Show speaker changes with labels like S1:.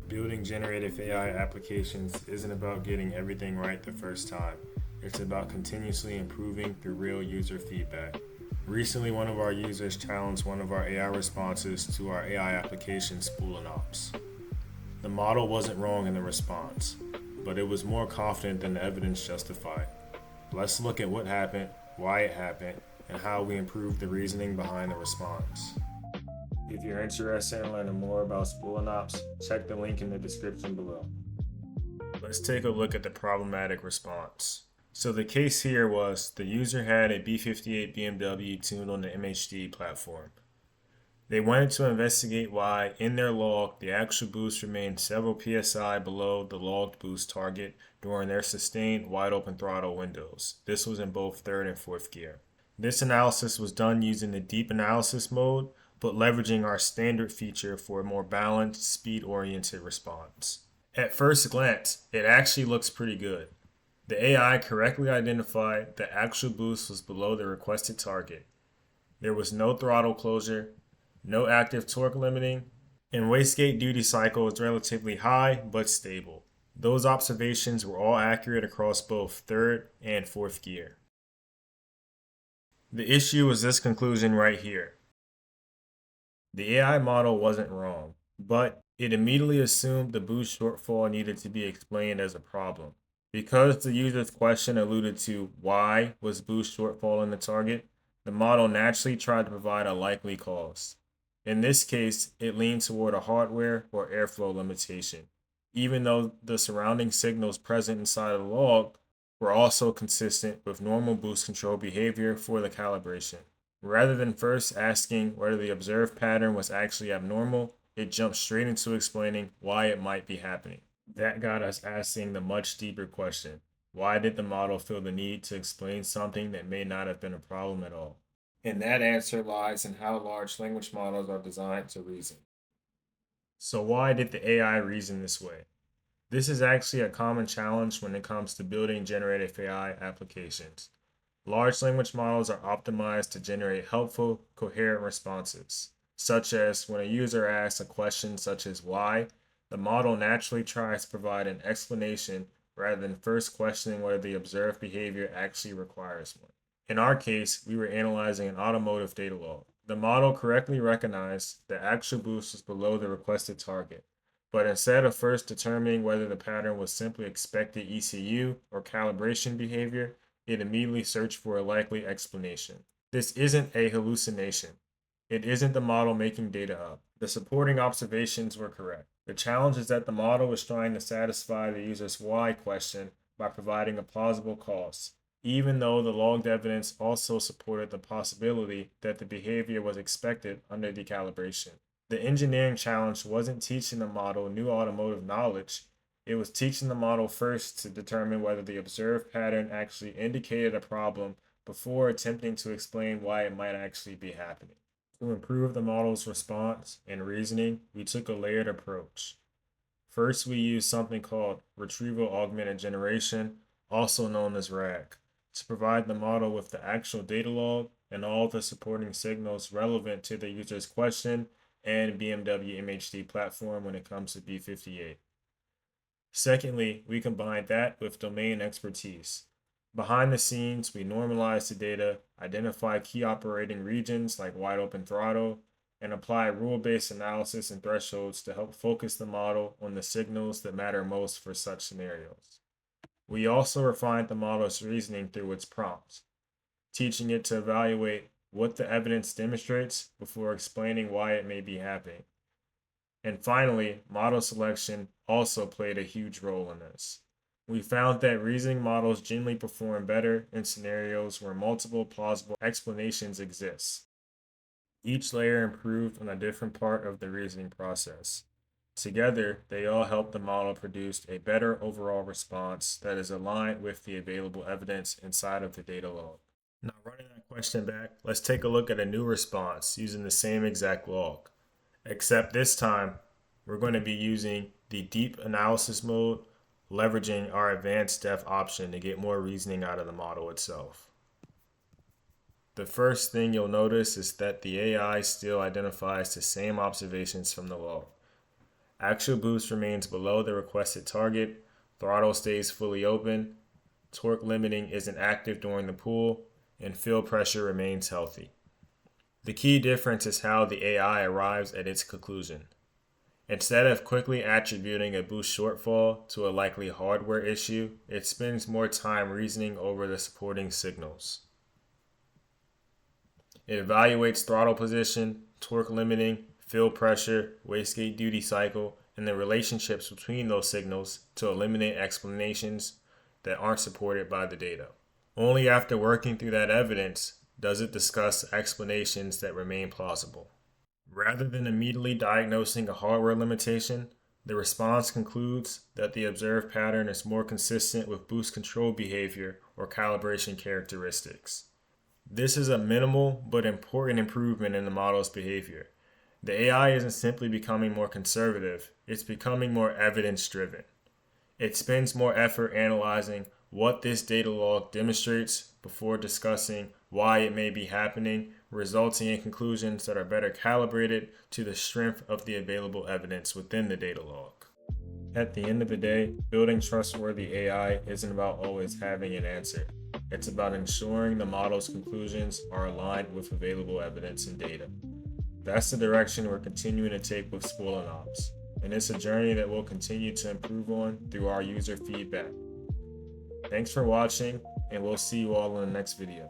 S1: Building generative AI applications isn't about getting everything right the first time. It's about continuously improving through real user feedback. Recently, one of our users challenged one of our AI responses to our AI application, SpoolinOps. The model wasn't wrong in the response, but it was more confident than the evidence justified. Let's look at what happened, why it happened, and how we improved the reasoning behind the response. If you're interested in learning more about SpoolinOps, check the link in the description below. Let's take a look at the problematic response. So the case here was the user had a B58 BMW tuned on the MHD platform. They wanted to investigate why, in their log, the actual boost remained several psi below the logged boost target during their sustained wide open throttle windows. This was in both third and fourth gear. This analysis was done using the deep analysis mode, but leveraging our standard feature for a more balanced, speed-oriented response. At first glance, it actually looks pretty good. The AI correctly identified the actual boost was below the requested target. There was no throttle closure, no active torque limiting, and wastegate duty cycle is relatively high but stable. Those observations were all accurate across both third and fourth gear. The issue was this conclusion right here. The AI model wasn't wrong, but it immediately assumed the boost shortfall needed to be explained as a problem. Because the user's question alluded to why was boost shortfall in the target, the model naturally tried to provide a likely cause. In this case, it leaned toward a hardware or airflow limitation, even though the surrounding signals present inside of the log were also consistent with normal boost control behavior for the calibration. Rather than first asking whether the observed pattern was actually abnormal, it jumped straight into explaining why it might be happening. That got us asking the much deeper question: why did the model feel the need to explain something that may not have been a problem at all? And that answer lies in how large language models are designed to reason. So, why did the AI reason this way? This is actually a common challenge when it comes to building generative AI applications. Large language models are optimized to generate helpful, coherent responses, such as when a user asks a question such as why, the model naturally tries to provide an explanation rather than first questioning whether the observed behavior actually requires one. In our case, we were analyzing an automotive data log. The model correctly recognized the actual boost was below the requested target, but instead of first determining whether the pattern was simply expected ECU or calibration behavior, it immediately searched for a likely explanation. This isn't a hallucination. It isn't the model making data up. The supporting observations were correct. The challenge is that the model is trying to satisfy the user's why question by providing a plausible cause, even though the logged evidence also supported the possibility that the behavior was expected under decalibration. The engineering challenge wasn't teaching the model new automotive knowledge, it was teaching the model first to determine whether the observed pattern actually indicated a problem before attempting to explain why it might actually be happening. To improve the model's response and reasoning, we took a layered approach. First, we used something called Retrieval Augmented Generation, also known as RAG, to provide the model with the actual data log and all the supporting signals relevant to the user's question and BMW MHD platform when it comes to B58. Secondly, we combined that with domain expertise. Behind the scenes, we normalized the data, identified key operating regions like wide open throttle, and apply rule-based analysis and thresholds to help focus the model on the signals that matter most for such scenarios. We also refined the model's reasoning through its prompts, teaching it to evaluate what the evidence demonstrates before explaining why it may be happening. And finally, model selection also played a huge role in this. We found that reasoning models generally perform better in scenarios where multiple plausible explanations exist. Each layer improved on a different part of the reasoning process. Together, they all help the model produce a better overall response that is aligned with the available evidence inside of the data log. Now, running that question back, let's take a look at a new response using the same exact log. Except this time, we're going to be using the deep analysis mode, leveraging our advanced depth option to get more reasoning out of the model itself. The first thing you'll notice is that the AI still identifies the same observations from the log. Actual boost remains below the requested target, throttle stays fully open, torque limiting isn't active during the pull, and field pressure remains healthy. The key difference is how the AI arrives at its conclusion. Instead of quickly attributing a boost shortfall to a likely hardware issue, it spends more time reasoning over the supporting signals. It evaluates throttle position, torque limiting, field pressure, wastegate duty cycle, and the relationships between those signals to eliminate explanations that aren't supported by the data. Only after working through that evidence does it discuss explanations that remain plausible. Rather than immediately diagnosing a hardware limitation, the response concludes that the observed pattern is more consistent with boost control behavior or calibration characteristics. This is a minimal but important improvement in the model's behavior. The AI isn't simply becoming more conservative, it's becoming more evidence driven. It spends more effort analyzing what this data log demonstrates before discussing why it may be happening, resulting in conclusions that are better calibrated to the strength of the available evidence within the data log. At the end of the day, building trustworthy AI isn't about always having an answer. It's about ensuring the model's conclusions are aligned with available evidence and data. That's the direction we're continuing to take with SpoolinOps, and it's a journey that we'll continue to improve on through our user feedback. Thanks for watching, and we'll see you all in the next video.